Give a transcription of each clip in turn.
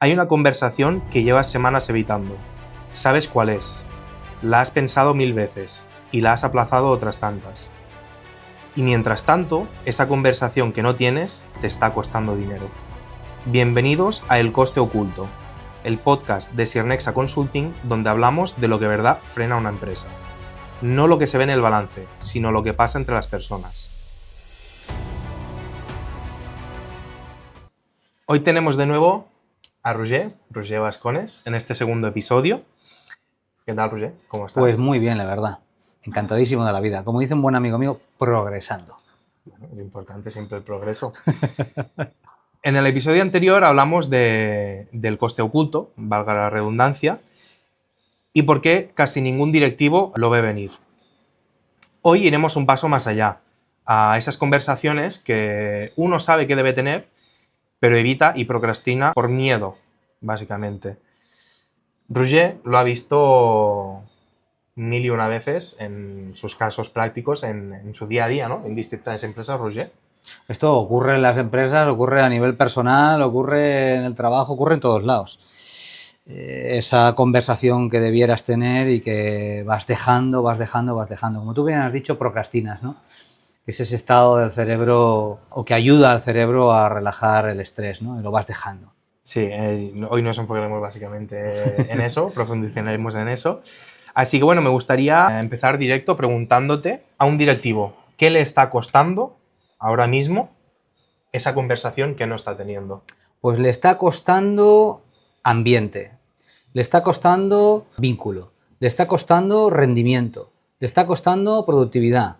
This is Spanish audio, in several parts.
Hay una conversación que llevas semanas evitando. Sabes cuál es. La has pensado 1000 veces y la has aplazado otras tantas. Y mientras tanto, esa conversación que no tienes te está costando dinero. Bienvenidos a El Coste Oculto, el podcast de Sirnexa Consulting donde hablamos de lo que de verdad frena una empresa. No lo que se ve en el balance, sino lo que pasa entre las personas. Hoy tenemos de nuevo a Roger Bascones, en este segundo episodio. ¿Qué tal, Roger? ¿Cómo estás? Pues muy bien, la verdad. Encantadísimo de la vida. Como dice un buen amigo mío, progresando. Bueno, es importante siempre el progreso. En el episodio anterior hablamos del coste oculto, valga la redundancia, y por qué casi ningún directivo lo ve venir. Hoy iremos un paso más allá, a esas conversaciones que uno sabe que debe tener, pero evita y procrastina por miedo, básicamente. Roger lo ha visto 1000 y una veces en sus casos prácticos, en su día a día, ¿no? En distintas empresas, Roger. Esto ocurre en las empresas, ocurre a nivel personal, ocurre en el trabajo, ocurre en todos lados. Esa conversación que debieras tener y que vas dejando. Como tú bien has dicho, procrastinas, ¿no? Que es ese estado del cerebro o que ayuda al cerebro a relajar el estrés, ¿no? Y lo vas dejando. Sí, hoy nos enfocaremos básicamente en eso, profundizaremos en eso. Así que bueno, me gustaría empezar directo preguntándote a un directivo, ¿qué le está costando ahora mismo esa conversación que no está teniendo? Pues le está costando ambiente, le está costando vínculo, le está costando rendimiento, le está costando productividad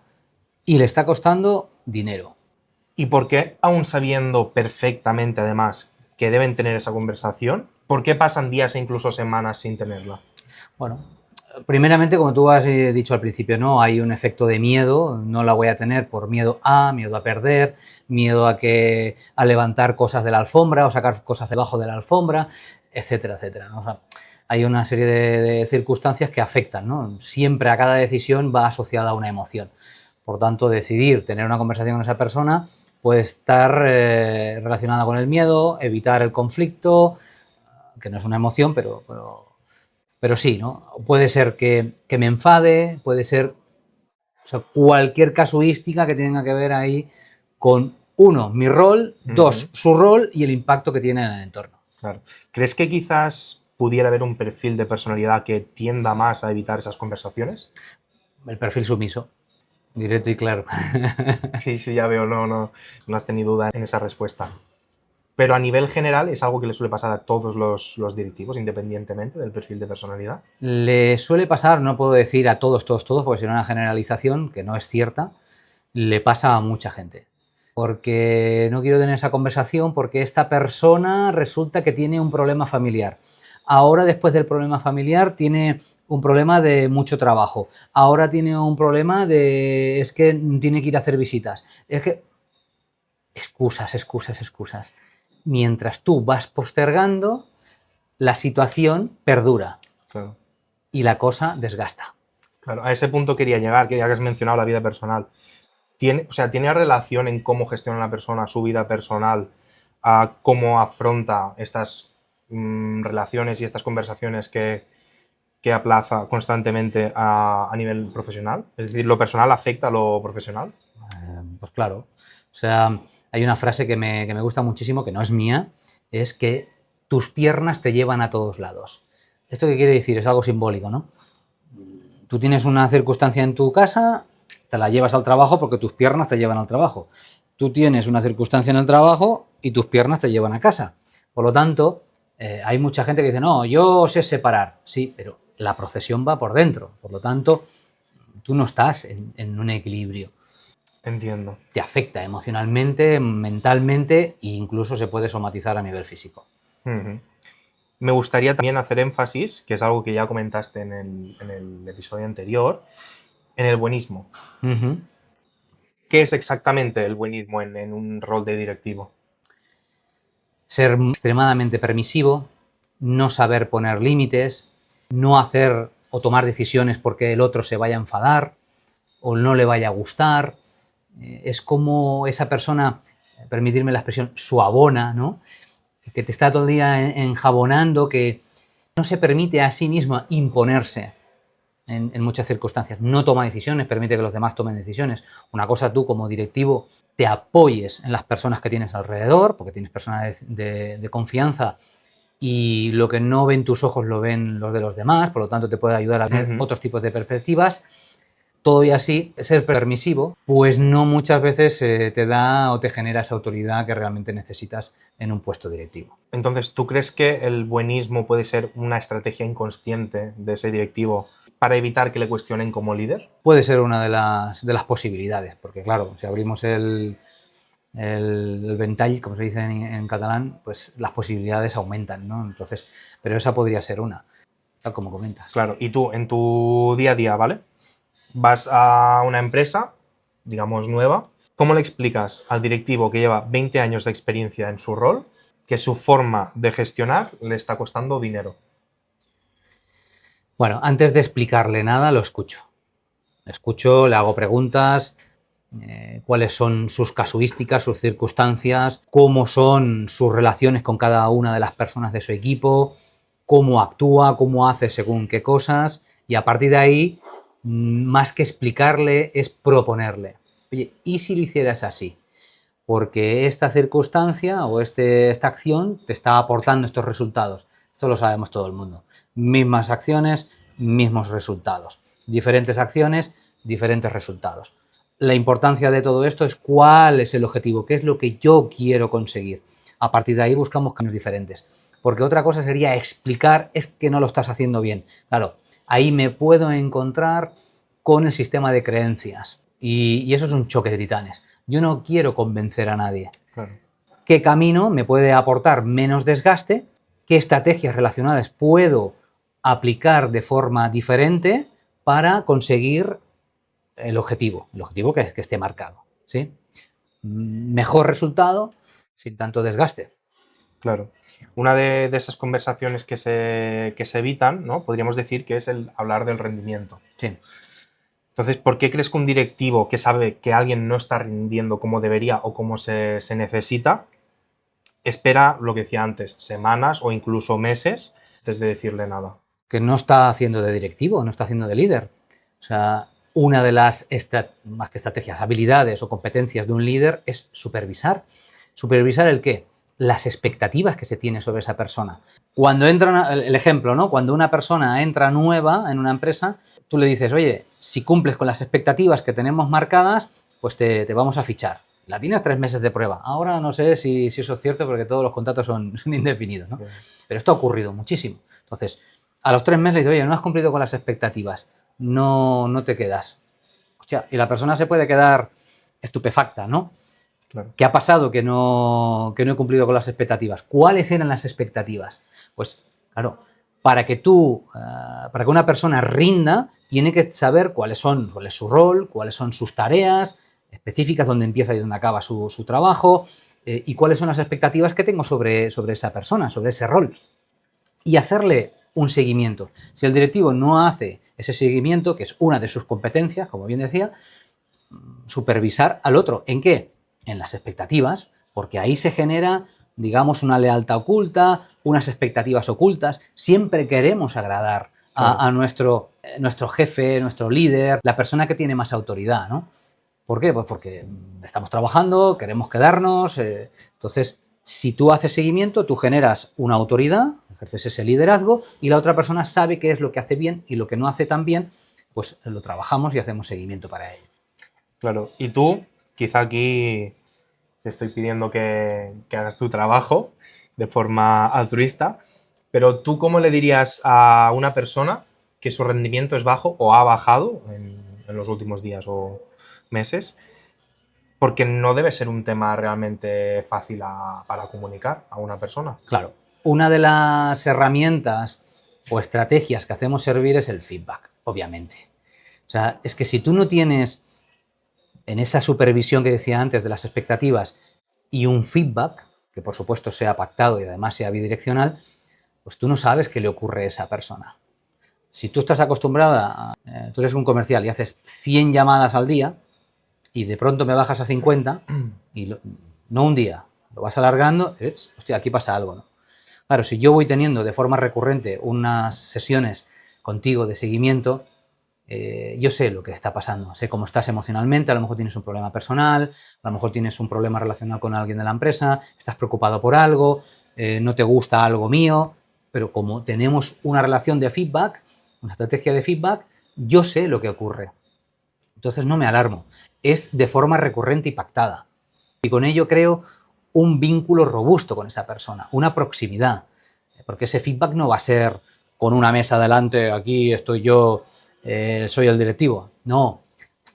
y le está costando dinero. ¿Y por qué, aún sabiendo perfectamente además que deben tener esa conversación, por qué pasan días e incluso semanas sin tenerla? Bueno, primeramente, como tú has dicho al principio, ¿no? Hay un efecto de miedo, no la voy a tener por miedo a perder, miedo a levantar cosas de la alfombra o sacar cosas debajo de la alfombra, etcétera, etcétera, ¿no? O sea, hay una serie de circunstancias que afectan, ¿no? Siempre a cada decisión va asociada a una emoción. Por tanto, decidir tener una conversación con esa persona puede estar relacionada con el miedo, evitar el conflicto, que no es una emoción, pero sí, ¿no? Puede ser que me enfade, puede ser, o sea, cualquier casuística que tenga que ver ahí con, uno, mi rol, dos, su rol y el impacto que tiene en el entorno. Claro. ¿Crees que quizás pudiera haber un perfil de personalidad que tienda más a evitar esas conversaciones? El perfil sumiso, directo y claro. Sí, ya veo, no has tenido duda en esa respuesta. Pero a nivel general es algo que le suele pasar a todos los directivos, independientemente del perfil de personalidad. Le suele pasar, no puedo decir a todos, porque sería una generalización que no es cierta, le pasa a mucha gente. Porque no quiero tener esa conversación porque esta persona resulta que tiene un problema familiar. Ahora, después del problema familiar, tiene un problema de mucho trabajo. Ahora tiene un problema de... es que tiene que ir a hacer visitas. Es que... excusas. Mientras tú vas postergando, la situación perdura. Claro. Y la cosa desgasta. Claro, a ese punto quería llegar, que ya que has mencionado la vida personal. ¿Tiene relación en cómo gestiona la persona su vida personal, a cómo afronta estas relaciones y estas conversaciones que aplaza constantemente a nivel profesional? Es decir, ¿lo personal afecta a lo profesional? Pues claro. O sea, hay una frase que me gusta muchísimo, que no es mía, es que tus piernas te llevan a todos lados. ¿Esto qué quiere decir? Es algo simbólico, ¿no? Tú tienes una circunstancia en tu casa, te la llevas al trabajo porque tus piernas te llevan al trabajo. Tú tienes una circunstancia en el trabajo y tus piernas te llevan a casa. Por lo tanto, hay mucha gente que dice, no, yo sé separar. Sí, pero la procesión va por dentro. Por lo tanto, tú no estás en un equilibrio. Entiendo. Te afecta emocionalmente, mentalmente e incluso se puede somatizar a nivel físico. Uh-huh. Me gustaría también hacer énfasis, que es algo que ya comentaste en el episodio anterior, en el buenismo. Uh-huh. ¿Qué es exactamente el buenismo en un rol de directivo? Ser extremadamente permisivo, no saber poner límites, no hacer o tomar decisiones porque el otro se vaya a enfadar o no le vaya a gustar. Es como esa persona, permitirme la expresión, suavona, ¿no? que te está todo el día enjabonando, que no se permite a sí mismo imponerse en muchas circunstancias, no toma decisiones, permite que los demás tomen decisiones. Una cosa, tú como directivo te apoyes en las personas que tienes alrededor, porque tienes personas de confianza y lo que no ven tus ojos lo ven los de los demás, por lo tanto te puede ayudar a tener otros tipos de perspectivas. Todo y así, ser permisivo, pues no muchas veces te da o te genera esa autoridad que realmente necesitas en un puesto directivo. Entonces, ¿tú crees que el buenismo puede ser una estrategia inconsciente de ese directivo para evitar que le cuestionen como líder? Puede ser una de las posibilidades, porque claro, si abrimos el ventall, como se dice en catalán, pues las posibilidades aumentan, ¿no? Entonces, pero esa podría ser una, tal como comentas. Claro, y tú, en tu día a día, ¿vale? Vas a una empresa, digamos nueva, ¿cómo le explicas al directivo que lleva 20 años de experiencia en su rol que su forma de gestionar le está costando dinero? Bueno, antes de explicarle nada, lo escucho. Le hago preguntas, cuáles son sus casuísticas, sus circunstancias, cómo son sus relaciones con cada una de las personas de su equipo, cómo actúa, cómo hace según qué cosas, y a partir de ahí, más que explicarle, es proponerle. Oye, ¿y si lo hicieras así? Porque esta circunstancia o esta acción te está aportando estos resultados. Esto lo sabemos todo el mundo. Mismas acciones, mismos resultados. Diferentes acciones, diferentes resultados. La importancia de todo esto es cuál es el objetivo, qué es lo que yo quiero conseguir. A partir de ahí buscamos caminos diferentes. Porque otra cosa sería explicar, es que no lo estás haciendo bien. Claro, ahí me puedo encontrar con el sistema de creencias. Y eso es un choque de titanes. Yo no quiero convencer a nadie. Claro. ¿Qué camino me puede aportar menos desgaste? ¿Qué estrategias relacionadas puedo aplicar de forma diferente para conseguir el objetivo que esté marcado? ¿Sí? Mejor resultado sin tanto desgaste. Claro. Una de esas conversaciones que se evitan, ¿no? Podríamos decir que es el hablar del rendimiento. Sí. Entonces, ¿por qué crees que un directivo que sabe que alguien no está rindiendo como debería o como se necesita, espera, lo que decía antes, semanas o incluso meses antes de decirle nada? Que no está haciendo de directivo, no está haciendo de líder. O sea, una de las más que estrategias, habilidades o competencias de un líder es supervisar. ¿Supervisar el qué? Las expectativas que se tiene sobre esa persona. Cuando entra, el ejemplo, ¿no? Cuando una persona entra nueva en una empresa, tú le dices, oye, si cumples con las expectativas que tenemos marcadas, pues te vamos a fichar. La tienes 3 meses de prueba. Ahora no sé si eso es cierto porque todos los contratos son indefinidos, ¿no? Sí. Pero esto ha ocurrido muchísimo. Entonces, a los 3 meses le dices, oye, no has cumplido con las expectativas, no te quedas. Hostia, y la persona se puede quedar estupefacta, ¿no? Claro. ¿Qué ha pasado que no he cumplido con las expectativas? ¿Cuáles eran las expectativas? Pues, claro, para que una persona rinda, tiene que saber cuál es su rol, cuáles son sus tareas específicas, dónde empieza y dónde acaba su trabajo, y cuáles son las expectativas que tengo sobre esa persona, sobre ese rol. Y hacerle un seguimiento. Si el directivo no hace ese seguimiento, que es una de sus competencias, como bien decía, supervisar al otro. ¿En qué? En las expectativas, porque ahí se genera, digamos, una lealtad oculta, unas expectativas ocultas. Siempre queremos agradar a nuestro jefe, nuestro líder, la persona que tiene más autoridad, ¿no? ¿Por qué? Pues porque estamos trabajando, queremos quedarnos. Entonces, si tú haces seguimiento, tú generas una autoridad, ejerces ese liderazgo y la otra persona sabe qué es lo que hace bien y lo que no hace tan bien, pues lo trabajamos y hacemos seguimiento para ello. Claro, y tú, quizá aquí te estoy pidiendo que hagas tu trabajo de forma altruista, pero ¿tú cómo le dirías a una persona que su rendimiento es bajo o ha bajado en los últimos días o meses? Porque no debe ser un tema realmente fácil para comunicar a una persona. Claro, una de las herramientas o estrategias que hacemos servir es el feedback, obviamente. O sea, es que si tú no tienes en esa supervisión que decía antes de las expectativas y un feedback, que por supuesto sea pactado y además sea bidireccional, pues tú no sabes qué le ocurre a esa persona. Si tú estás acostumbrada, tú eres un comercial y haces 100 llamadas al día y de pronto me bajas a 50, y no un día, lo vas alargando, hostia, aquí pasa algo, ¿no? Claro, si yo voy teniendo de forma recurrente unas sesiones contigo de seguimiento, yo sé lo que está pasando, sé cómo estás emocionalmente, a lo mejor tienes un problema personal, a lo mejor tienes un problema relacionado con alguien de la empresa, estás preocupado por algo, no te gusta algo mío, pero como tenemos una relación de feedback, una estrategia de feedback, yo sé lo que ocurre. Entonces no me alarmo, es de forma recurrente y pactada. Y con ello creo un vínculo robusto con esa persona, una proximidad, porque ese feedback no va a ser con una mesa delante, aquí estoy yo, soy el directivo. No,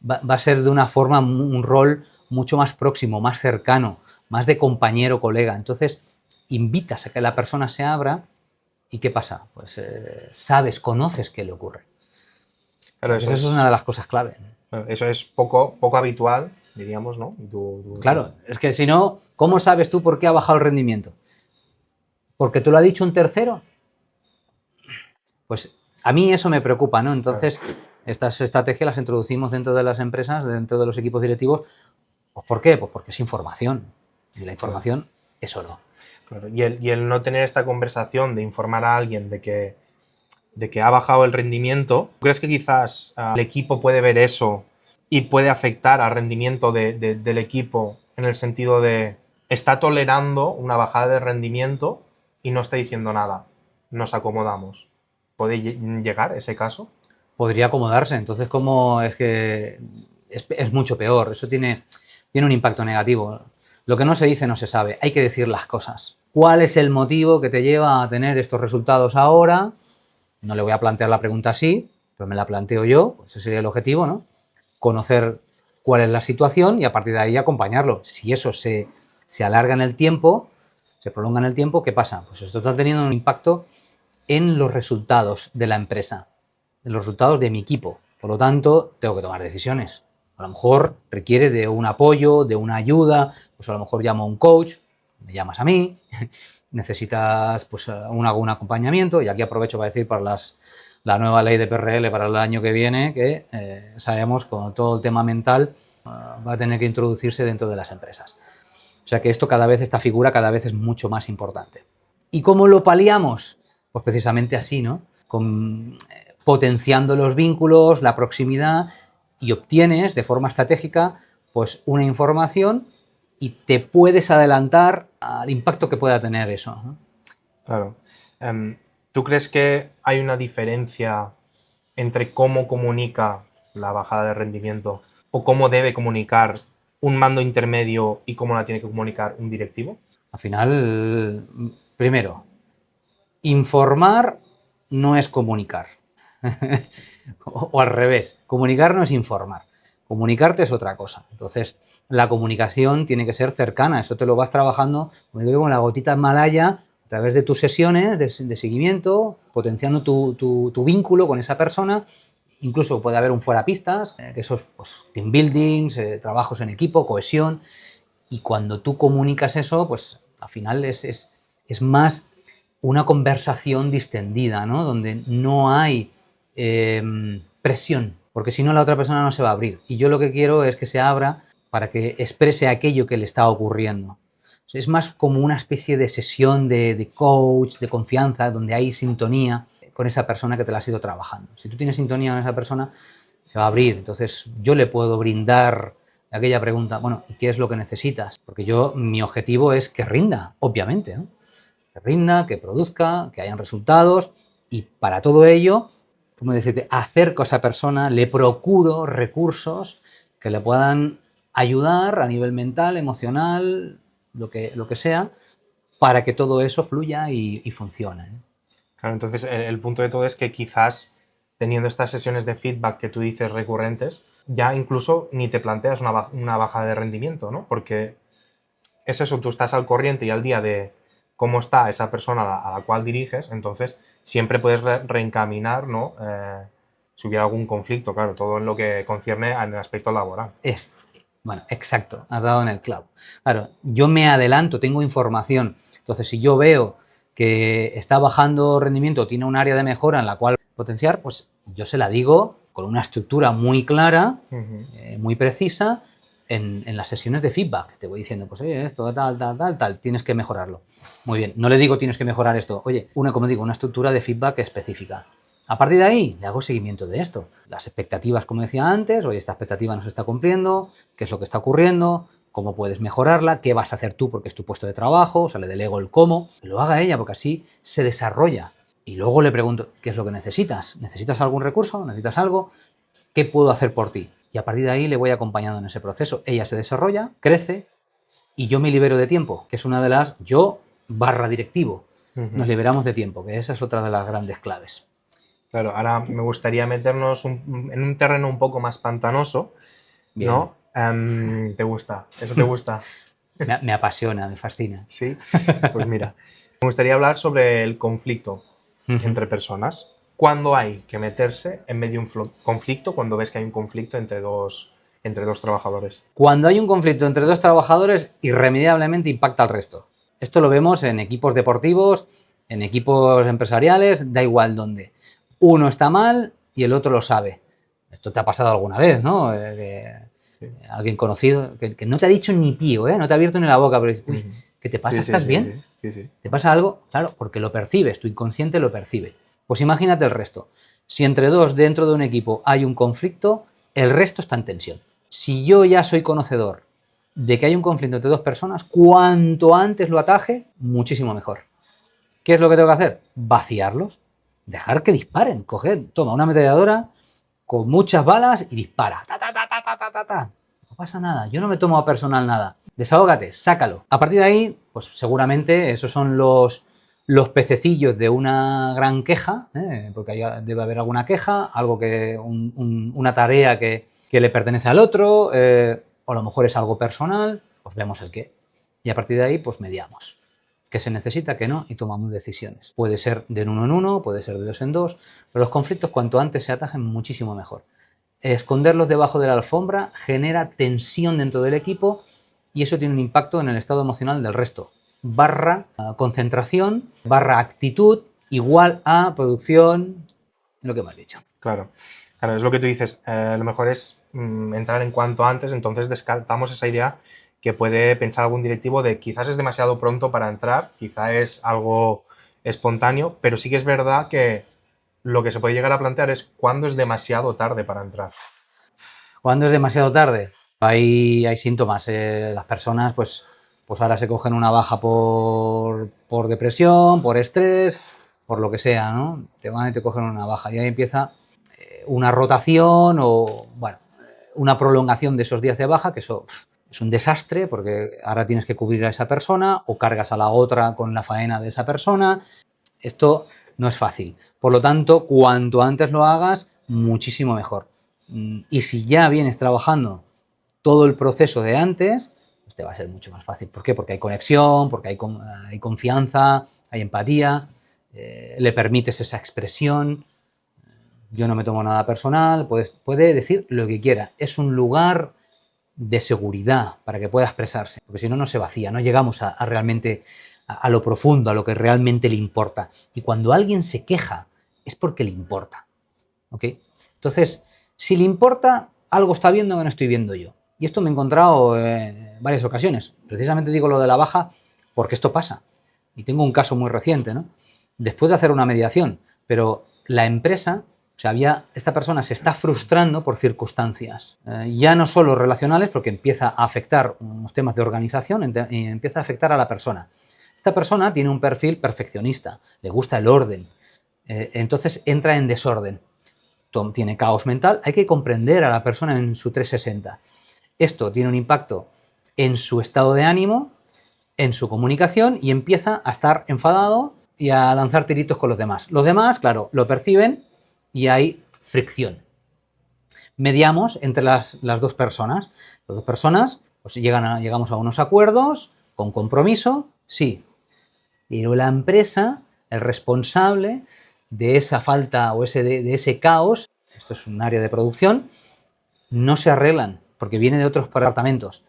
va a ser de una forma, un rol mucho más próximo, más cercano, más de compañero, colega. Entonces, invitas a que la persona se abra y ¿qué pasa? Pues sabes, conoces qué le ocurre. Claro, Eso es una de las cosas clave. Eso es poco habitual, diríamos, ¿no? Claro, es que si no, ¿cómo sabes tú por qué ha bajado el rendimiento? ¿Porque te lo ha dicho un tercero? Pues a mí eso me preocupa, ¿no? Entonces, estas estrategias las introducimos dentro de las empresas, dentro de los equipos directivos. Pues ¿por qué? Pues porque es información. Y la información es oro. Claro. Y el no tener esta conversación de informar a alguien de que ha bajado el rendimiento, ¿crees que quizás el equipo puede ver eso y puede afectar al rendimiento del equipo en el sentido de está tolerando una bajada de rendimiento y no está diciendo nada, nos acomodamos? ¿Puede llegar ese caso? Podría acomodarse, entonces como es que es mucho peor, eso tiene un impacto negativo. Lo que no se dice no se sabe, hay que decir las cosas. ¿Cuál es el motivo que te lleva a tener estos resultados ahora? No le voy a plantear la pregunta así, pero me la planteo yo, pues ese sería el objetivo, ¿no? Conocer cuál es la situación y a partir de ahí acompañarlo. Si eso se alarga en el tiempo, se prolonga en el tiempo, ¿qué pasa? Pues esto está teniendo un impacto en los resultados de la empresa, en los resultados de mi equipo. Por lo tanto, tengo que tomar decisiones. A lo mejor requiere de un apoyo, de una ayuda, pues a lo mejor llamo a un coach, me llamas a mí, necesitas pues algún acompañamiento, y aquí aprovecho para decir para la nueva ley de PRL para el año que viene, que sabemos con todo el tema mental va a tener que introducirse dentro de las empresas. O sea que esta figura cada vez es mucho más importante. ¿Y cómo lo paliamos? Pues precisamente así, ¿no? Potenciando los vínculos, la proximidad, y obtienes de forma estratégica pues una información y te puedes adelantar al impacto que pueda tener eso, ¿no? Claro. ¿Tú crees que hay una diferencia entre cómo comunica la bajada de rendimiento o cómo debe comunicar un mando intermedio y cómo la tiene que comunicar un directivo? Al final, primero, informar no es comunicar. o al revés, comunicar no es informar. Comunicarte es otra cosa. Entonces, la comunicación tiene que ser cercana. Eso te lo vas trabajando, como digo, con la gotita Malaya, a través de tus sesiones de seguimiento, potenciando tu vínculo con esa persona. Incluso puede haber un fuerapistas, que esos pues, team buildings, trabajos en equipo, cohesión. Y cuando tú comunicas eso, pues al final es más una conversación distendida, ¿no? Donde no hay presión, porque si no la otra persona no se va a abrir. Y yo lo que quiero es que se abra para que exprese aquello que le está ocurriendo. O sea, es más como una especie de sesión de coach, de confianza, donde hay sintonía con esa persona que te la has ido trabajando. Si tú tienes sintonía con esa persona, se va a abrir. Entonces yo le puedo brindar aquella pregunta, bueno, ¿y qué es lo que necesitas? Porque mi objetivo es que rinda, obviamente, ¿no? Que rinda, que produzca, que hayan resultados, y para todo ello, como decirte, acerco a esa persona, le procuro recursos que le puedan ayudar a nivel mental, emocional, lo que sea, para que todo eso fluya y funcione, ¿no? Claro, entonces el punto de todo es que quizás teniendo estas sesiones de feedback que tú dices recurrentes, ya incluso ni te planteas una bajada de rendimiento, ¿no? Porque es eso, tú estás al corriente y al día de cómo está esa persona a la cual diriges, entonces siempre puedes reencaminar, ¿no? Si hubiera algún conflicto, claro, todo en lo que concierne al aspecto laboral. Bueno, exacto, has dado en el clavo. Claro, yo me adelanto, tengo información. Entonces, si yo veo que está bajando rendimiento, tiene un área de mejora en la cual potenciar, pues yo se la digo con una estructura muy clara, muy precisa, en las sesiones de feedback. Te voy diciendo, pues oye, esto, tal, tienes que mejorarlo. Muy bien, no le digo tienes que mejorar esto. Oye, como digo, una estructura de feedback específica. A partir de ahí, le hago seguimiento de esto. Las expectativas, como decía antes, oye, esta expectativa no se está cumpliendo, qué es lo que está ocurriendo, cómo puedes mejorarla, qué vas a hacer tú porque es tu puesto de trabajo, o sea, le delego el cómo, que lo haga ella porque así se desarrolla. Y luego le pregunto, ¿qué es lo que necesitas? ¿Necesitas algún recurso? ¿Necesitas algo? ¿Qué puedo hacer por ti? Y a partir de ahí le voy acompañando en ese proceso. Ella se desarrolla, crece y yo me libero de tiempo, que es una de las, yo / directivo, nos liberamos de tiempo, que esa es otra de las grandes claves. Claro, ahora me gustaría meternos en un terreno un poco más pantanoso, Bien. ¿no? ¿Te gusta? ¿Eso te gusta? Me apasiona, me fascina. Sí, pues mira, me gustaría hablar sobre el conflicto entre personas. ¿Cuándo hay que meterse en medio de un conflicto cuando ves que hay un conflicto entre dos trabajadores? Cuando hay un conflicto entre dos trabajadores, irremediablemente impacta al resto. Esto lo vemos en equipos deportivos, en equipos empresariales, da igual dónde. Uno está mal y el otro lo sabe. Esto te ha pasado alguna vez, ¿no? Sí. Alguien conocido que no te ha dicho ni pío, ¿eh? No te ha abierto ni la boca, pero uy, ¿qué te pasa? ¿Estás bien? Sí. ¿Te pasa algo? Claro, porque lo percibes, tu inconsciente lo percibe. Pues imagínate el resto. Si entre dos dentro de un equipo hay un conflicto, el resto está en tensión. Si yo ya soy conocedor de que hay un conflicto entre dos personas, cuanto antes lo ataje, muchísimo mejor. ¿Qué es lo que tengo que hacer? Vaciarlos, dejar que disparen, toma una ametralladora con muchas balas y dispara. No pasa nada, yo no me tomo a personal nada. Desahógate, sácalo. A partir de ahí, pues seguramente esos son los pececillos de una gran queja, porque debe haber alguna queja, algo que una tarea que le pertenece al otro, o a lo mejor es algo personal, pues vemos el qué. Y a partir de ahí, pues mediamos. ¿Qué se necesita, qué no? Y tomamos decisiones. Puede ser de uno en uno, puede ser de dos en dos, pero los conflictos cuanto antes se atajen muchísimo mejor. Esconderlos debajo de la alfombra genera tensión dentro del equipo y eso tiene un impacto en el estado emocional del resto. / concentración, / actitud, igual a producción, lo que me has dicho. Claro, es lo que tú dices. Lo mejor es entrar en cuanto antes, entonces descartamos esa idea que puede pensar algún directivo de quizás es demasiado pronto para entrar, quizás es algo espontáneo, pero sí que es verdad que lo que se puede llegar a plantear es cuándo es demasiado tarde para entrar. ¿Cuándo es demasiado tarde? Hay síntomas. Las personas, pues ahora se cogen una baja por depresión, por estrés, por lo que sea, ¿no? Te van y te cogen una baja y ahí empieza una rotación o, bueno, una prolongación de esos días de baja, que eso es un desastre porque ahora tienes que cubrir a esa persona o cargas a la otra con la faena de esa persona. Esto no es fácil. Por lo tanto, cuanto antes lo hagas, muchísimo mejor. Y si ya vienes trabajando todo el proceso de antes, pues te va a ser mucho más fácil. ¿Por qué? Porque hay conexión, porque hay confianza, hay empatía, le permites esa expresión. Yo no me tomo nada personal, puede decir lo que quiera. Es un lugar de seguridad para que pueda expresarse, porque si no, no se vacía, no llegamos a realmente a lo profundo, a lo que realmente le importa. Y cuando alguien se queja, es porque le importa. ¿Ok? Entonces, si le importa, algo está viendo que no estoy viendo yo. Y esto me he encontrado en varias ocasiones. Precisamente digo lo de la baja porque esto pasa. Y tengo un caso muy reciente, ¿no? Después de hacer una mediación, pero la empresa, o sea, esta persona se está frustrando por circunstancias, ya no solo relacionales, porque empieza a afectar unos temas de organización y empieza a afectar a la persona. Esta persona tiene un perfil perfeccionista, le gusta el orden, entonces entra en desorden, tiene caos mental. Hay que comprender a la persona en su 360. Esto tiene un impacto en su estado de ánimo, en su comunicación y empieza a estar enfadado y a lanzar tiritos con los demás. Los demás, claro, lo perciben y hay fricción. Mediamos entre las dos personas. Las dos personas pues llegamos a unos acuerdos con compromiso, sí. Pero la empresa, el responsable de esa falta o de ese caos, esto es un área de producción, no se arreglan porque viene de otros departamentos.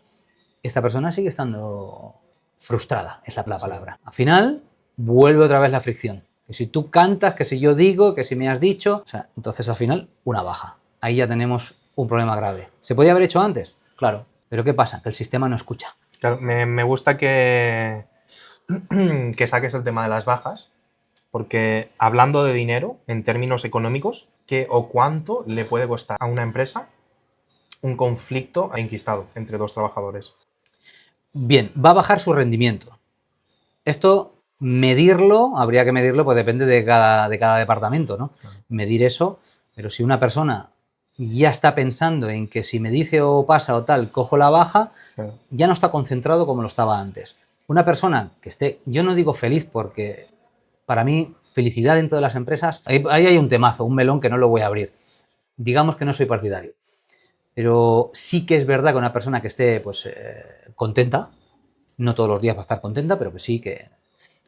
Esta persona sigue estando frustrada, es la palabra. Al final, vuelve otra vez la fricción. Que si tú cantas, que si yo digo, que si me has dicho, o sea, entonces al final una baja. Ahí ya tenemos un problema grave. ¿Se podía haber hecho antes? Claro, Pero ¿qué pasa? Que el sistema no escucha. Claro, me gusta que saques el tema de las bajas, porque hablando de dinero, en términos económicos, ¿qué o cuánto le puede costar a una empresa un conflicto enquistado entre dos trabajadores? Bien, va a bajar su rendimiento. Esto, medirlo, habría que medirlo, pues depende de cada departamento, ¿no? Medir eso, pero si una persona ya está pensando en que si me dice o pasa o tal, cojo la baja, Claro. ya no está concentrado como lo estaba antes. Una persona que esté, yo no digo feliz porque para mí felicidad dentro de las empresas, ahí hay un temazo, un melón que no lo voy a abrir. Digamos que no soy partidario. Pero sí que es verdad que una persona que esté pues, contenta, no todos los días va a estar contenta, pero que sí que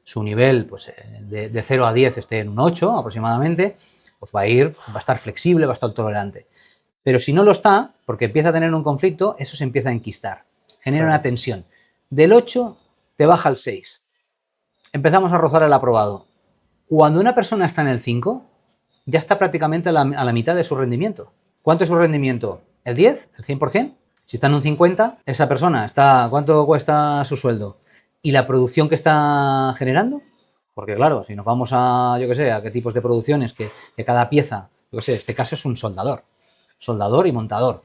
su nivel pues, de 0 a 10 esté en un 8 aproximadamente, pues va a estar flexible, va a estar tolerante. Pero si no lo está, porque empieza a tener un conflicto, eso se empieza a enquistar, genera una tensión. Del 8 te baja al 6. Empezamos a rozar el aprobado. Cuando una persona está en el 5, ya está prácticamente a la mitad de su rendimiento. ¿Cuánto es su rendimiento? ¿El 10? ¿El 100%? Si está en un 50, esa persona está, ¿cuánto cuesta su sueldo? ¿Y la producción que está generando? Porque claro, si nos vamos a, yo qué sé, a qué tipos de producciones, que cada pieza, yo qué sé, este caso es un soldador y montador.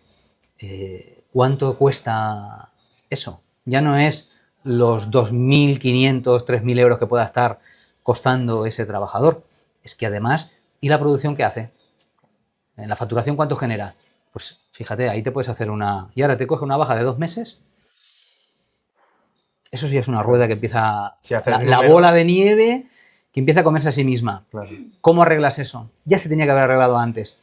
¿Cuánto cuesta eso? Ya no es los 2.500, 3.000 euros que pueda estar costando ese trabajador. Es que además, ¿y la producción qué hace? ¿En la facturación cuánto genera? Pues fíjate, ahí te puedes hacer una... Y ahora te coge una baja de 2 meses. Eso sí es una rueda que empieza... Si la bola de nieve que empieza a comerse a sí misma. Claro. ¿Cómo arreglas eso? Ya se tenía que haber arreglado antes.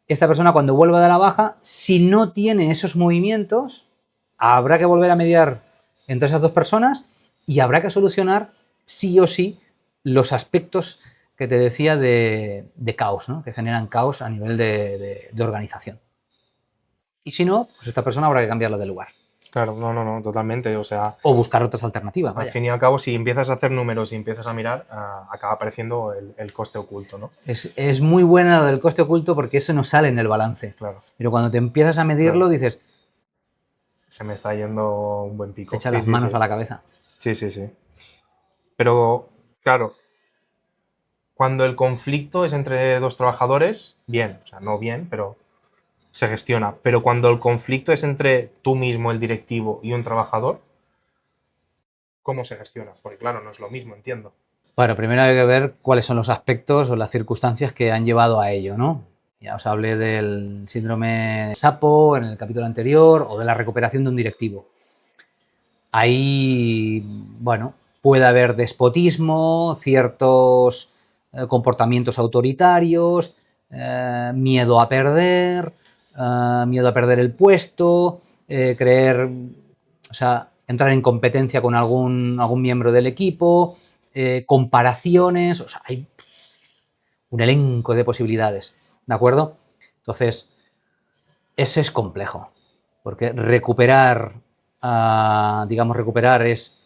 Esta persona cuando vuelva de la baja, si no tiene esos movimientos, habrá que volver a mediar entre esas dos personas y habrá que solucionar sí o sí los aspectos que te decía de caos, ¿no? Que generan caos a nivel de organización. Y si no, pues esta persona habrá que cambiarla de lugar. Claro, no, totalmente. O sea, o buscar otras alternativas. Al fin y al cabo, si empiezas a hacer números y empiezas a mirar, acaba apareciendo el coste oculto, ¿no? Es muy buena lo del coste oculto porque eso no sale en el balance. Claro. Pero cuando te empiezas a medirlo, dices... Se me está yendo un buen pico. Te echa las manos a la cabeza. Sí. Pero, claro, cuando el conflicto es entre dos trabajadores, bien, o sea, no bien, pero se gestiona. Pero cuando el conflicto es entre tú mismo, el directivo, y un trabajador, ¿cómo se gestiona? Porque claro, no es lo mismo, entiendo. Bueno, primero hay que ver cuáles son los aspectos o las circunstancias que han llevado a ello, ¿no? Ya os hablé del síndrome SAPO en el capítulo anterior o de la recuperación de un directivo. Ahí, bueno, puede haber despotismo, ciertos comportamientos autoritarios, miedo a perder el puesto, entrar en competencia con algún miembro del equipo, comparaciones, o sea, hay un elenco de posibilidades, ¿de acuerdo? Entonces, ese es complejo, porque recuperar es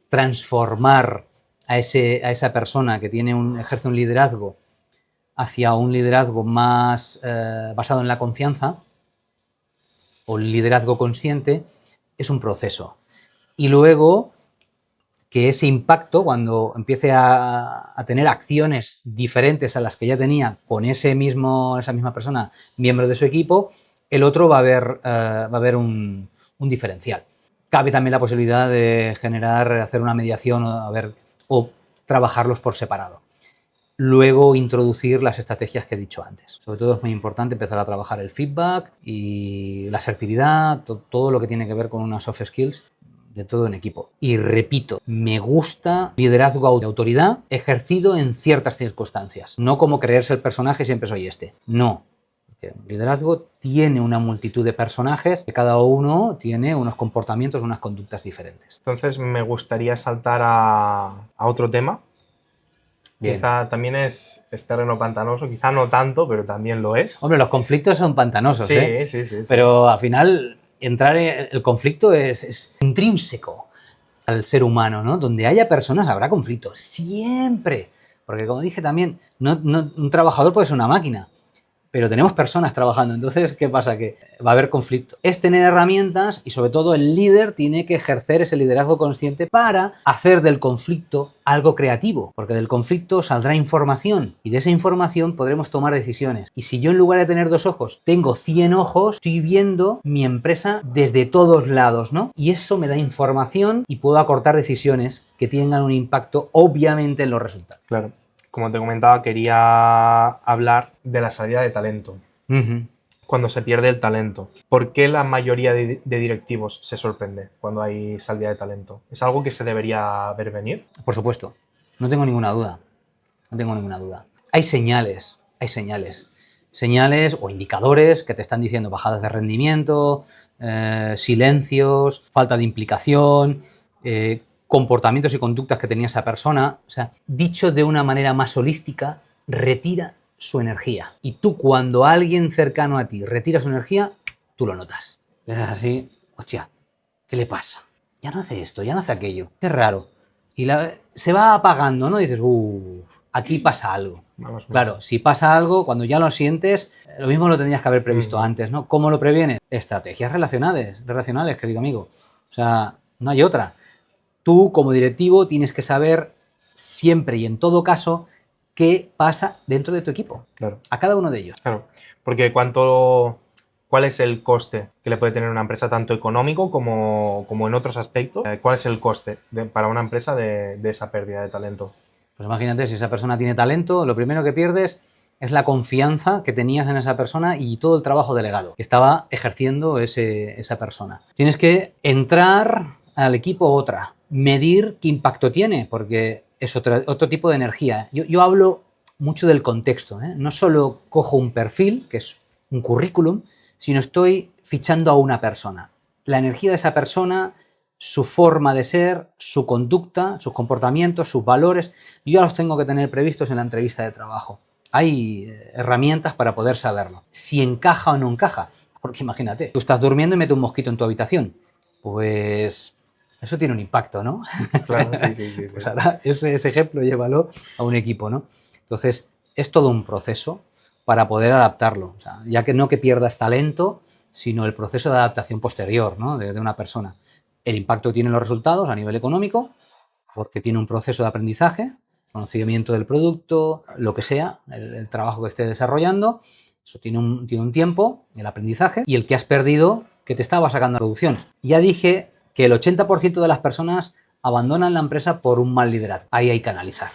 transformar a esa persona que ejerce un liderazgo hacia un liderazgo más basado en la confianza o el liderazgo consciente, es un proceso. Y luego que ese impacto, cuando empiece a tener acciones diferentes a las que ya tenía con esa misma persona, miembro de su equipo, el otro va a haber un diferencial. Cabe también la posibilidad de hacer una mediación o trabajarlos por separado. Luego introducir las estrategias que he dicho antes. Sobre todo es muy importante empezar a trabajar el feedback y la asertividad, todo lo que tiene que ver con unas soft skills, de todo en equipo. Y repito, me gusta liderazgo de autoridad ejercido en ciertas circunstancias. No como creerse el personaje siempre soy este. No. El liderazgo tiene una multitud de personajes que cada uno tiene unos comportamientos, unas conductas diferentes. Entonces me gustaría saltar a otro tema. Bien. Quizá también es terreno pantanoso, quizá no tanto, pero también lo es. Hombre, los conflictos son pantanosos, sí. Pero al final el conflicto es intrínseco al ser humano, ¿no? Donde haya personas habrá conflictos, siempre. Porque como dije también, un trabajador puede ser una máquina, pero tenemos personas trabajando. Entonces, ¿qué pasa? Que va a haber conflicto. Es tener herramientas y sobre todo el líder tiene que ejercer ese liderazgo consciente para hacer del conflicto algo creativo, porque del conflicto saldrá información y de esa información podremos tomar decisiones. Y si yo en lugar de tener 2 ojos tengo 100 ojos, estoy viendo mi empresa desde todos lados, ¿no? Y eso me da información y puedo acortar decisiones que tengan un impacto obviamente en los resultados. Claro. Como te comentaba, quería hablar de la salida de talento. Cuando se pierde el talento. ¿Por qué la mayoría de directivos se sorprende cuando hay salida de talento? ¿Es algo que se debería ver venir? Por supuesto, no tengo ninguna duda. No tengo ninguna duda. Hay señales. Señales o indicadores que te están diciendo bajadas de rendimiento, silencios, falta de implicación, comportamientos y conductas que tenía esa persona. O sea, dicho de una manera más holística, retira su energía. Y tú, cuando alguien cercano a ti retira su energía, tú lo notas. Es así, hostia, ¿qué le pasa? Ya no hace esto, ya no hace aquello. Qué raro. Y se va apagando, ¿no? Dices, aquí pasa algo. Claro, si pasa algo, cuando ya lo sientes, lo mismo lo tendrías que haber previsto antes, ¿no? ¿Cómo lo previenes? Estrategias relacionales, querido amigo. O sea, no hay otra. Tú, como directivo, tienes que saber siempre y en todo caso qué pasa dentro de tu equipo. Claro. A cada uno de ellos. Claro, porque ¿cuál es el coste que le puede tener una empresa, tanto económico como en otros aspectos? ¿Cuál es el coste para una empresa de esa pérdida de talento? Pues imagínate, si esa persona tiene talento, lo primero que pierdes es la confianza que tenías en esa persona y todo el trabajo delegado que estaba ejerciendo esa persona. Tienes que entrar al equipo medir qué impacto tiene, porque es otro tipo de energía. Yo hablo mucho del contexto, ¿eh? No solo cojo un perfil, que es un currículum, sino estoy fichando a una persona. La energía de esa persona, su forma de ser, su conducta, sus comportamientos, sus valores, yo los tengo que tener previstos en la entrevista de trabajo. Hay herramientas para poder saberlo. Si encaja o no encaja. Porque imagínate, tú estás durmiendo y mete un mosquito en tu habitación. Pues eso tiene un impacto, ¿no? Claro, sí. Pues ahora ese ejemplo llévalo a un equipo, ¿no? Entonces, es todo un proceso para poder adaptarlo. O sea, ya que no que pierdas talento, sino el proceso de adaptación posterior, ¿no? de una persona. El impacto tiene los resultados a nivel económico, porque tiene un proceso de aprendizaje, conocimiento del producto, lo que sea, el trabajo que esté desarrollando. Eso tiene un tiempo, el aprendizaje, y el que has perdido, que te estaba sacando a producción. Ya dije que el 80% de las personas abandonan la empresa por un mal liderazgo. Ahí hay que analizar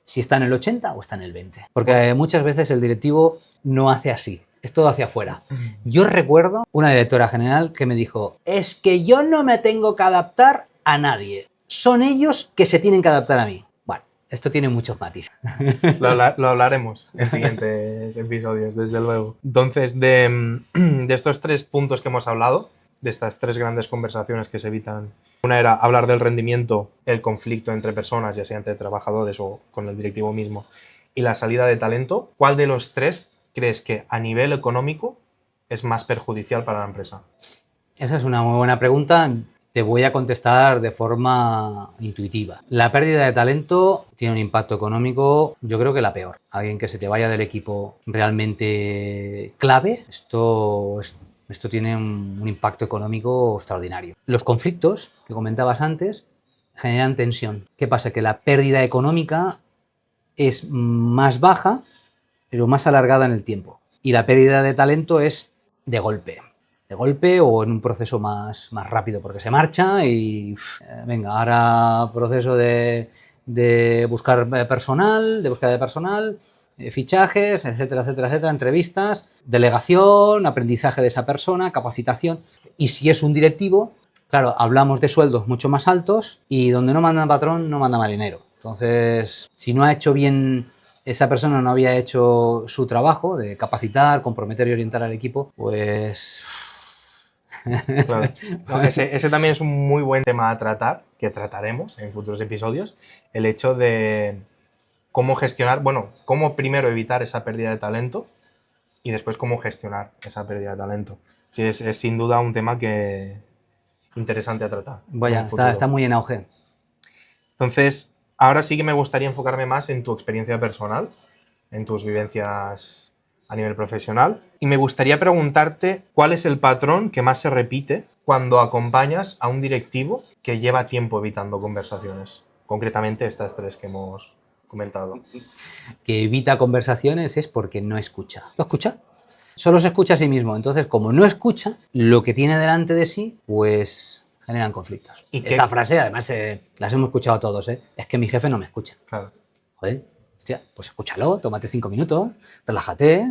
si está en el 80 o está en el 20. Porque muchas veces el directivo no hace así. Es todo hacia afuera. Yo recuerdo una directora general que me dijo, es que yo no me tengo que adaptar a nadie. Son ellos que se tienen que adaptar a mí. Bueno, esto tiene muchos matices. Lo hablaremos en siguientes episodios, desde luego. Entonces, de estos 3 puntos que hemos hablado, de estas 3 grandes conversaciones que se evitan, una era hablar del rendimiento, el conflicto entre personas, ya sea entre trabajadores o con el directivo mismo, y la salida de talento. ¿Cuál de los 3 crees que a nivel económico es más perjudicial para la empresa? Esa es una muy buena pregunta. Te voy a contestar de forma intuitiva. La pérdida de talento tiene un impacto económico, yo creo que la peor. Alguien que se te vaya del equipo realmente clave, esto tiene un impacto económico extraordinario. Los conflictos que comentabas antes generan tensión. ¿Qué pasa? Que la pérdida económica es más baja, pero más alargada en el tiempo. Y la pérdida de talento es de golpe o en un proceso más rápido, porque se marcha y venga, ahora proceso de buscar personal, de búsqueda de personal, fichajes, etcétera, entrevistas, delegación, aprendizaje de esa persona, capacitación. Y si es un directivo, claro, hablamos de sueldos mucho más altos y donde no manda patrón, no manda marinero. Entonces, si no ha hecho bien, esa persona no había hecho su trabajo de capacitar, comprometer y orientar al equipo, pues... Claro. No, ese también es un muy buen tema a tratar, que trataremos en futuros episodios, el hecho de cómo gestionar, cómo primero evitar esa pérdida de talento y después cómo gestionar esa pérdida de talento. Sí, es sin duda un tema interesante a tratar. Vaya, está muy en auge. Entonces, ahora sí que me gustaría enfocarme más en tu experiencia personal, en tus vivencias a nivel profesional. Y me gustaría preguntarte cuál es el patrón que más se repite cuando acompañas a un directivo que lleva tiempo evitando conversaciones. Concretamente estas tres que hemos comentado. Que evita conversaciones es porque no escucha. ¿No escucha? Solo se escucha a sí mismo. Entonces, como no escucha, lo que tiene delante de sí, pues generan conflictos. ¿Y esta frase, además, las hemos escuchado todos, ¿eh? Es que mi jefe no me escucha. Claro. Joder, hostia, pues escúchalo, tómate 5 minutos, relájate.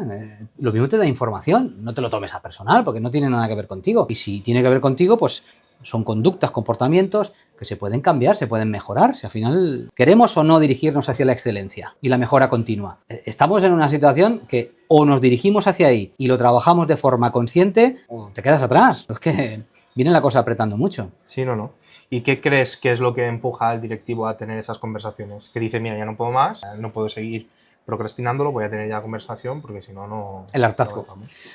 Lo mismo te da información, no te lo tomes a personal, porque no tiene nada que ver contigo. Y si tiene que ver contigo, pues son conductas, comportamientos que se pueden cambiar, se pueden mejorar. Si al final queremos o no dirigirnos hacia la excelencia y la mejora continua. Estamos en una situación que o nos dirigimos hacia ahí y lo trabajamos de forma consciente, o te quedas atrás. Es que viene la cosa apretando mucho. Sí, no. ¿Y qué crees que es lo que empuja al directivo a tener esas conversaciones? Que dice, mira, ya no puedo más, no puedo seguir procrastinándolo, voy a tener ya conversación porque si no, no... El hartazgo.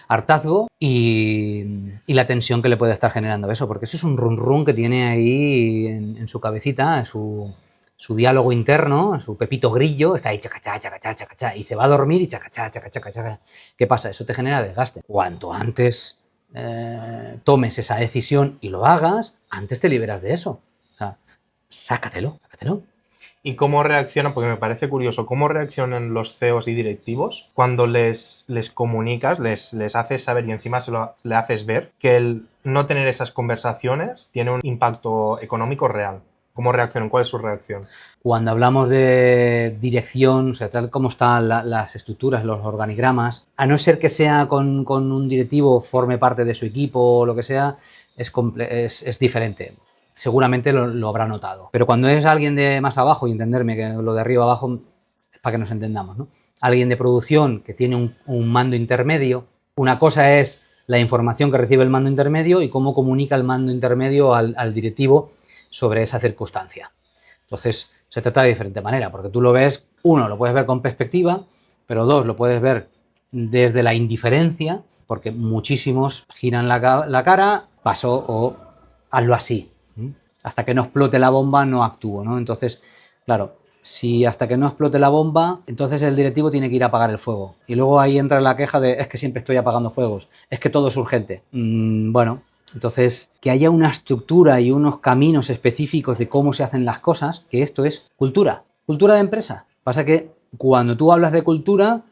Hartazgo y la tensión que le puede estar generando eso, porque eso es un run que tiene ahí en su cabecita, en su diálogo interno, su pepito grillo, está ahí chacachá, chacachá, chacachá, y se va a dormir y chacachá, chacachá, chacachá. ¿Qué pasa? Eso te genera desgaste. Cuanto antes tomes esa decisión y lo hagas, antes te liberas de eso. O sea, sácatelo. ¿Y cómo reaccionan? Porque me parece curioso, ¿cómo reaccionan los CEOs y directivos cuando les comunicas, les haces saber y encima le haces ver que el no tener esas conversaciones tiene un impacto económico real? ¿Cómo reaccionan? ¿Cuál es su reacción? Cuando hablamos de dirección, o sea, tal como están las estructuras, los organigramas, a no ser que sea con un directivo, forme parte de su equipo o lo que sea, es diferente. Seguramente lo habrá notado. Pero cuando es alguien de más abajo, y entenderme que lo de arriba abajo es para que nos entendamos, ¿no? Alguien de producción que tiene un mando intermedio, una cosa es la información que recibe el mando intermedio y cómo comunica el mando intermedio al directivo sobre esa circunstancia. Entonces, se trata de diferente manera, porque tú lo ves, uno, lo puedes ver con perspectiva, pero dos, lo puedes ver desde la indiferencia, porque muchísimos giran la cara, paso o hazlo así. Hasta que no explote la bomba no actúo, ¿no? Entonces, claro, si hasta que no explote la bomba, entonces el directivo tiene que ir a apagar el fuego. Y luego ahí entra la queja de, es que siempre estoy apagando fuegos, es que todo es urgente. Bueno, entonces, que haya una estructura y unos caminos específicos de cómo se hacen las cosas, que esto es cultura de empresa. Pasa que cuando tú hablas de cultura,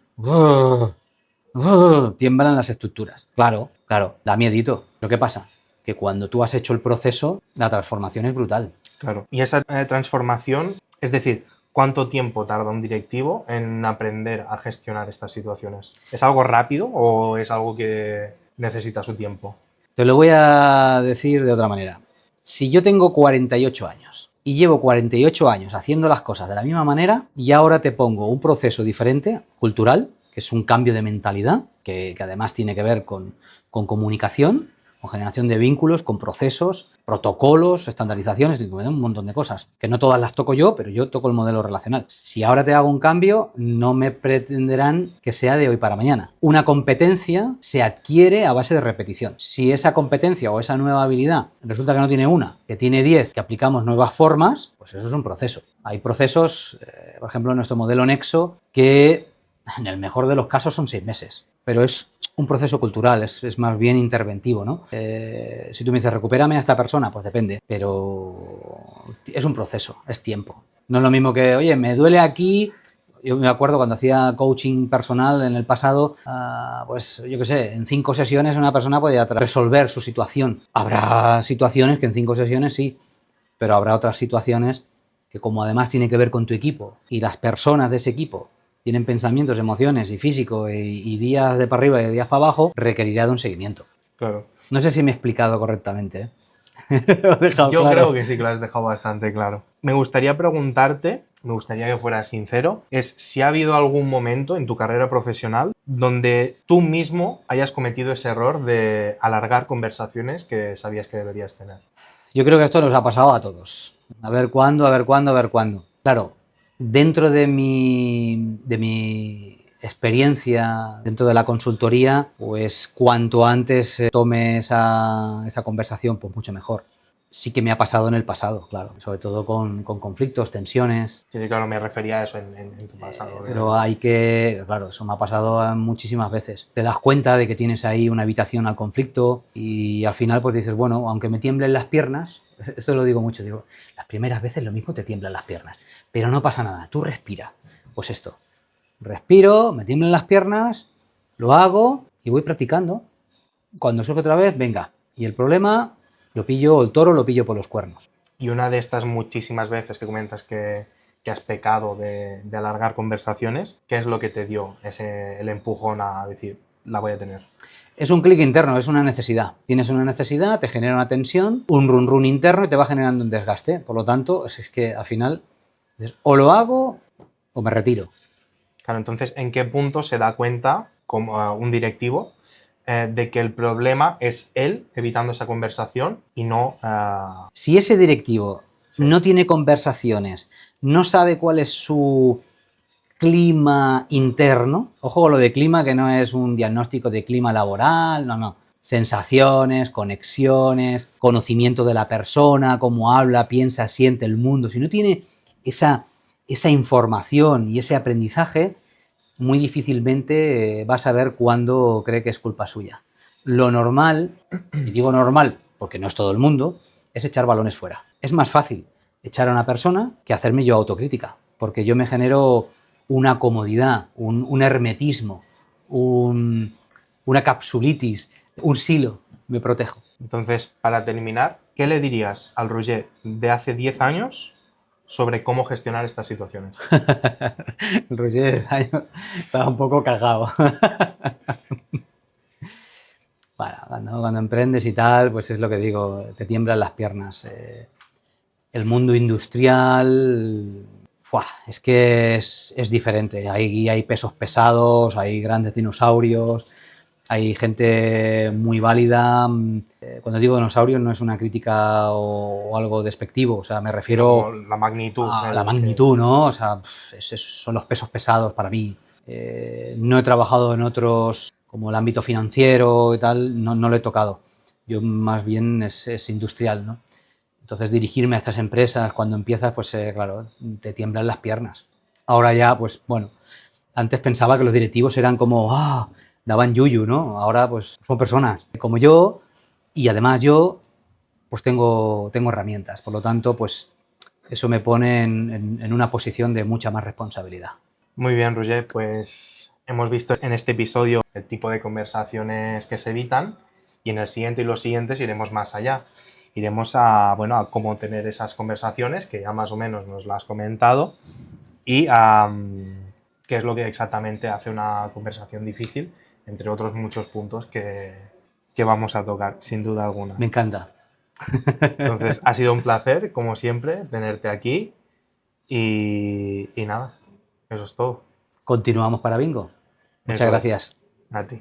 tiemblan las estructuras. Claro, da miedito. ¿Pero qué pasa? Que cuando tú has hecho el proceso, la transformación es brutal. Claro. Y esa transformación, es decir, ¿cuánto tiempo tarda un directivo en aprender a gestionar estas situaciones? ¿Es algo rápido o es algo que necesita su tiempo? Te lo voy a decir de otra manera. Si yo tengo 48 años y llevo 48 años haciendo las cosas de la misma manera y ahora te pongo un proceso diferente, cultural, que es un cambio de mentalidad, que además tiene que ver con comunicación, con generación de vínculos, con procesos, protocolos, estandarizaciones, un montón de cosas, que no todas las toco yo, pero yo toco el modelo relacional. Si ahora te hago un cambio, no me pretenderán que sea de hoy para mañana. Una competencia se adquiere a base de repetición. Si esa competencia o esa nueva habilidad resulta que no tiene una, que tiene 10, que aplicamos nuevas formas, pues eso es un proceso. Hay procesos, por ejemplo, en nuestro modelo Nexo, que en el mejor de los casos son 6 meses, pero es un proceso cultural, es más bien interventivo, ¿no? Si tú me dices, recupérame a esta persona, pues depende, pero es un proceso, es tiempo. No es lo mismo que, oye, me duele aquí. Yo me acuerdo cuando hacía coaching personal en el pasado, pues yo qué sé, en 5 sesiones una persona podía resolver su situación. Habrá situaciones que en 5 sesiones sí, pero habrá otras situaciones que, como además tiene que ver con tu equipo y las personas de ese equipo tienen pensamientos, emociones y físico y días de para arriba y días para abajo, requerirá de un seguimiento. Claro. No sé si me he explicado correctamente, ¿eh? Yo creo que sí que lo has dejado bastante claro. Me gustaría preguntarte, me gustaría que fueras sincero, es si ha habido algún momento en tu carrera profesional donde tú mismo hayas cometido ese error de alargar conversaciones que sabías que deberías tener. Yo creo que esto nos ha pasado a todos. A ver cuándo. Claro, dentro de mi experiencia, dentro de la consultoría, pues cuanto antes tome esa conversación, pues mucho mejor. sí que me ha pasado en el pasado, claro, sobre todo con conflictos, tensiones. Sí, claro, me refería a eso en tu pasado. Pero hay que, claro, eso me ha pasado muchísimas veces. Te das cuenta de que tienes ahí una habitación al conflicto y al final pues dices, bueno, aunque me tiemblen las piernas, esto lo digo mucho, digo, las primeras veces lo mismo te tiemblan las piernas, pero no pasa nada, tú respira. Pues esto, respiro, me tiemblan las piernas, lo hago y voy practicando. Cuando surge otra vez, venga. Y el problema lo pillo, el toro lo pillo por los cuernos. Y una de estas muchísimas veces que comentas que has pecado de alargar conversaciones, ¿qué es lo que te dio el empujón a decir, la voy a tener? Es un clic interno, es una necesidad. Tienes una necesidad, te genera una tensión, un run run interno y te va generando un desgaste. Por lo tanto, es que al final o lo hago o me retiro. Claro, entonces, ¿en qué punto se da cuenta como un directivo de que el problema es él evitando esa conversación y no... Si ese directivo no tiene conversaciones, no sabe cuál es su clima interno, ojo con lo de clima, que no es un diagnóstico de clima laboral, no. Sensaciones, conexiones, conocimiento de la persona, cómo habla, piensa, siente el mundo. Si no tiene esa información y ese aprendizaje, muy difícilmente vas a ver cuándo cree que es culpa suya. Lo normal, y digo normal porque no es todo el mundo, es echar balones fuera. Es más fácil echar a una persona que hacerme yo autocrítica, porque yo me genero una comodidad, un hermetismo, una capsulitis, un silo, me protejo. Entonces, para terminar, ¿qué le dirías al Roger de hace 10 años sobre cómo gestionar estas situaciones? El Roger estaba un poco cagado. Bueno, cuando emprendes y tal, pues es lo que digo, te tiemblan las piernas. El mundo industrial, es que es diferente. Hay pesos pesados, hay grandes dinosaurios, hay gente muy válida. Cuando digo dinosaurios no es una crítica o algo despectivo, o sea, me refiero como la magnitud. a la magnitud, ¿no? O sea, son los pesos pesados para mí. No he trabajado en otros, como el ámbito financiero y tal, no lo he tocado. Yo más bien es industrial, ¿no? Entonces dirigirme a estas empresas cuando empiezas, pues claro, te tiemblan las piernas. Ahora ya, pues bueno, antes pensaba que los directivos eran como, daban yuyu, ¿no? Ahora pues son personas como yo y además yo pues tengo herramientas. Por lo tanto, pues eso me pone en una posición de mucha más responsabilidad. Muy bien, Roger, pues hemos visto en este episodio el tipo de conversaciones que se evitan y en el siguiente y los siguientes iremos más allá. Iremos a cómo tener esas conversaciones, que ya más o menos nos las has comentado, y qué es lo que exactamente hace una conversación difícil, entre otros muchos puntos que vamos a tocar, sin duda alguna. Me encanta. Entonces, ha sido un placer, como siempre, tenerte aquí y nada, eso es todo. Continuamos para bingo. Muchas gracias. A ti.